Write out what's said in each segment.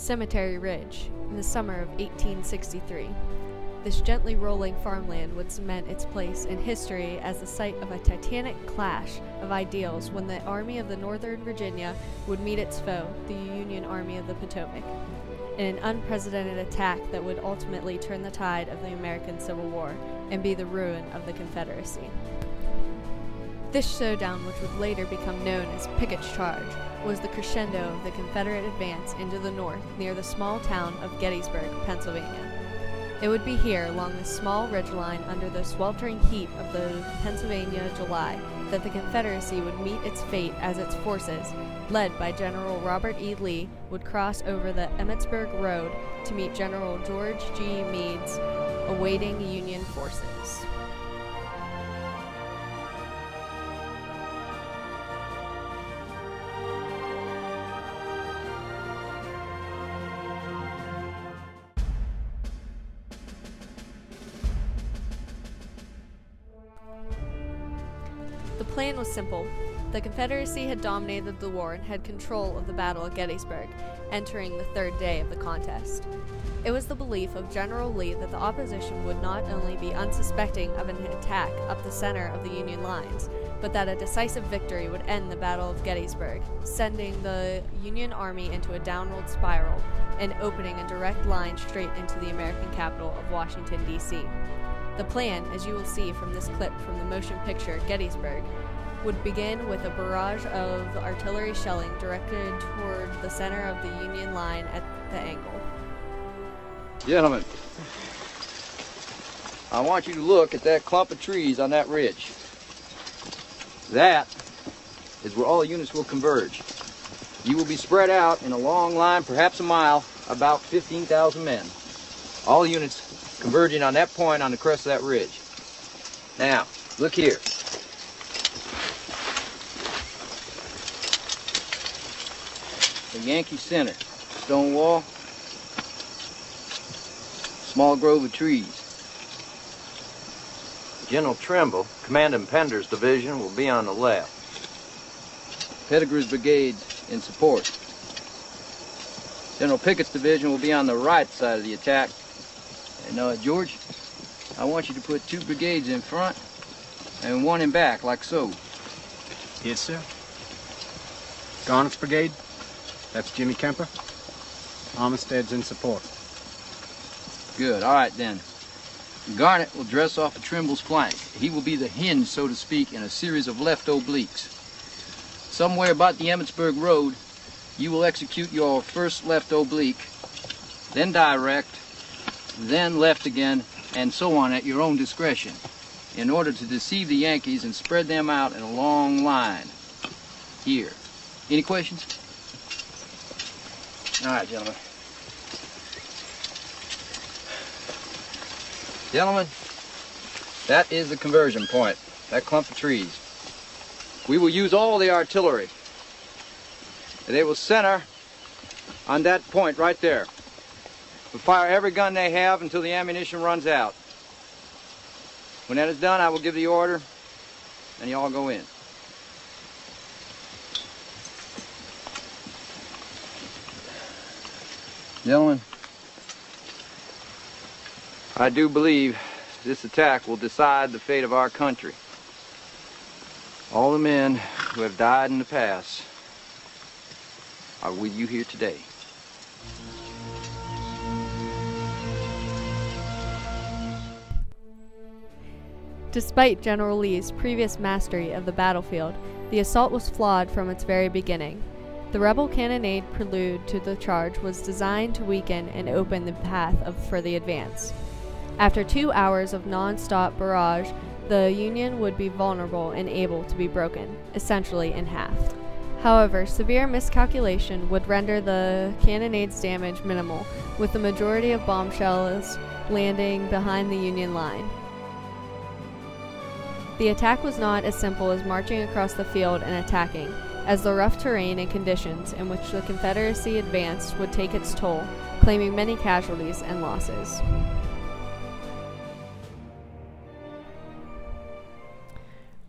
Cemetery Ridge in the summer of 1863. This gently rolling farmland would cement its place in history as the site of a titanic clash of ideals when the Army of the Northern Virginia would meet its foe, the Union Army of the Potomac, in an unprecedented attack that would ultimately turn the tide of the American Civil War and be the ruin of the Confederacy. This showdown, which would later become known as Pickett's Charge, was the crescendo of the Confederate advance into the North near the small town of Gettysburg, Pennsylvania. It would be here, along this small ridgeline under the sweltering heat of the Pennsylvania July, that the Confederacy would meet its fate as its forces, led by General Robert E. Lee, would cross over the Emmitsburg Road to meet General George G. Meade's awaiting Union forces. The plan was simple. The Confederacy had dominated the war and had control of the Battle of Gettysburg, entering the third day of the contest. It was the belief of General Lee that the opposition would not only be unsuspecting of an attack up the center of the Union lines, but that a decisive victory would end the Battle of Gettysburg, sending the Union Army into a downward spiral and opening a direct line straight into the American capital of Washington, D.C. The plan, as you will see from this clip from the motion picture Gettysburg, would begin with a barrage of artillery shelling directed toward the center of the Union line at the angle. Gentlemen, I want you to look at that clump of trees on that ridge. That is where all the units will converge. You will be spread out in a long line, perhaps a mile, about 15,000 men. All the units converging on that point on the crest of that ridge. Now, look here. The Yankee Center, stone wall, small grove of trees. General Trimble, commanding Pender's division, will be on the left. Pettigrew's brigade in support. General Pickett's division will be on the right side of the attack. And George, I want you to put 2 brigades in front and 1 in back, like so. Yes, sir. Garnett's brigade, that's Jimmy Kemper. Armistead's in support. Good, all right then. Garnett will dress off of Trimble's flank. He will be the hinge, so to speak, in a series of left obliques. Somewhere about the Emmitsburg Road, you will execute your first left oblique, then direct, then left again, and so on at your own discretion, in order to deceive the Yankees and spread them out in a long line. Here. Any questions? All right, gentlemen. Gentlemen, that is the conversion point, that clump of trees. We will use all the artillery. They will center on that point right there. We'll fire every gun they have until the ammunition runs out. When that is done, I will give the order, and you all go in. Gentlemen, I do believe this attack will decide the fate of our country. All the men who have died in the past are with you here today. Despite General Lee's previous mastery of the battlefield, the assault was flawed from its very beginning. The rebel cannonade prelude to the charge was designed to weaken and open the path for the advance. After 2 hours of non-stop barrage, the Union would be vulnerable and able to be broken, essentially in half. However, severe miscalculation would render the cannonade's damage minimal, with the majority of bomb shells landing behind the Union line. The attack was not as simple as marching across the field and attacking, as the rough terrain and conditions in which the Confederacy advanced would take its toll, claiming many casualties and losses.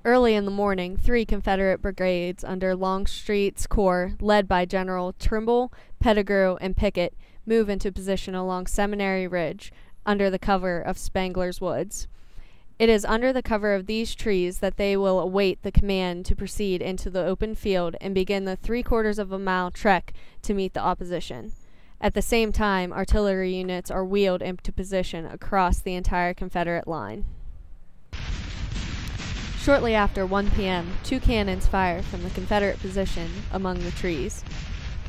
Early in the morning, 3 Confederate brigades under Longstreet's corps, led by General Trimble, Pettigrew, and Pickett, move into position along Seminary Ridge, under the cover of Spangler's Woods. It is under the cover of these trees that they will await the command to proceed into the open field and begin the 3/4 of a mile trek to meet the opposition. At the same time, artillery units are wheeled into position across the entire Confederate line. Shortly after 1 p.m., 2 cannons fire from the Confederate position among the trees.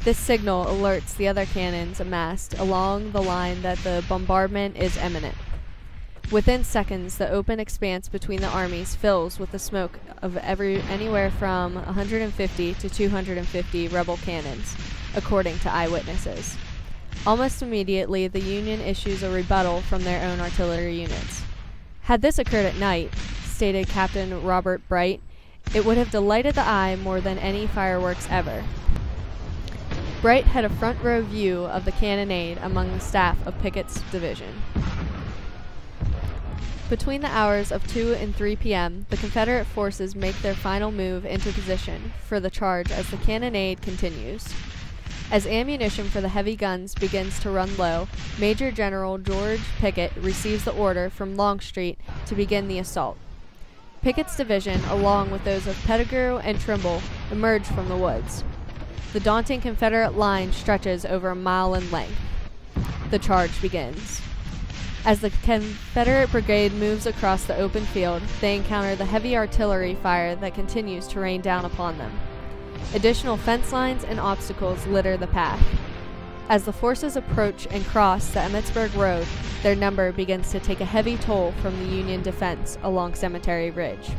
This signal alerts the other cannons amassed along the line that the bombardment is imminent. Within seconds, the open expanse between the armies fills with the smoke of anywhere from 150 to 250 rebel cannons, according to eyewitnesses. Almost immediately, the Union issues a rebuttal from their own artillery units. Had this occurred at night, stated Captain Robert Bright, it would have delighted the eye more than any fireworks ever. Bright had a front row view of the cannonade among the staff of Pickett's division. Between the hours of 2 and 3 p.m., the Confederate forces make their final move into position for the charge as the cannonade continues. As ammunition for the heavy guns begins to run low, Major General George Pickett receives the order from Longstreet to begin the assault. Pickett's division, along with those of Pettigrew and Trimble, emerge from the woods. The daunting Confederate line stretches over a mile in length. The charge begins. As the Confederate brigade moves across the open field, they encounter the heavy artillery fire that continues to rain down upon them. Additional fence lines and obstacles litter the path. As the forces approach and cross the Emmitsburg Road, their number begins to take a heavy toll from the Union defense along Cemetery Ridge.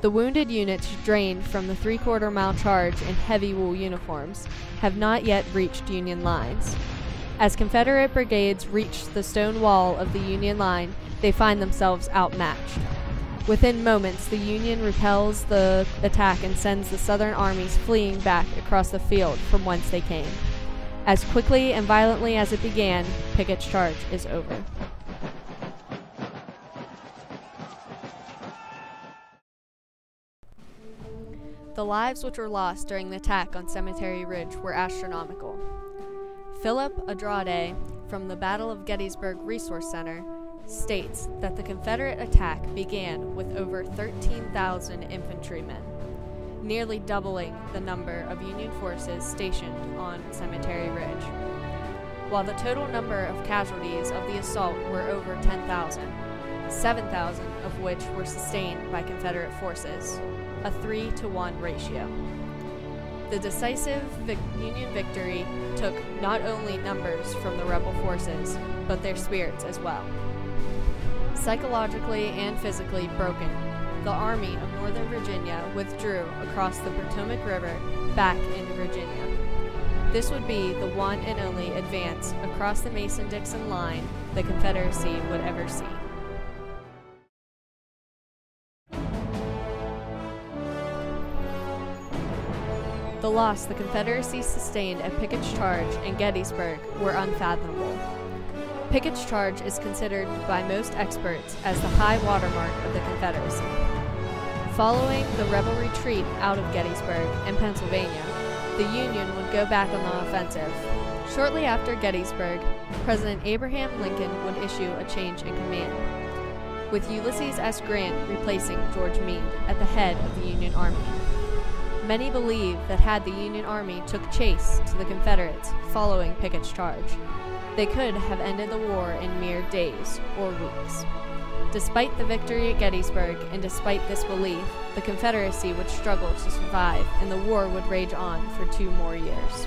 The wounded units drained from the 3/4 mile charge in heavy wool uniforms have not yet reached Union lines. As Confederate brigades reach the stone wall of the Union line, they find themselves outmatched. Within moments, the Union repels the attack and sends the Southern armies fleeing back across the field from whence they came. As quickly and violently as it began, Pickett's charge is over. The lives which were lost during the attack on Cemetery Ridge were astronomical. Philip Andrade, from the Battle of Gettysburg Resource Center, states that the Confederate attack began with over 13,000 infantrymen, nearly doubling the number of Union forces stationed on Cemetery Ridge, while the total number of casualties of the assault were over 10,000, 7,000 of which were sustained by Confederate forces, a 3-to-1 ratio. The decisive Union victory took not only numbers from the rebel forces, but their spirits as well. Psychologically and physically broken, the Army of Northern Virginia withdrew across the Potomac River back into Virginia. This would be the one and only advance across the Mason-Dixon line the Confederacy would ever see. The loss the Confederacy sustained at Pickett's charge and Gettysburg were unfathomable. Pickett's charge is considered by most experts as the high watermark of the Confederacy. Following the rebel retreat out of Gettysburg and Pennsylvania, the Union would go back on the offensive. Shortly after Gettysburg, President Abraham Lincoln would issue a change in command, with Ulysses S. Grant replacing George Meade at the head of the Union Army. Many believe that had the Union Army took chase to the Confederates following Pickett's charge, they could have ended the war in mere days or weeks. Despite the victory at Gettysburg and despite this belief, the Confederacy would struggle to survive and the war would rage on for 2 more years.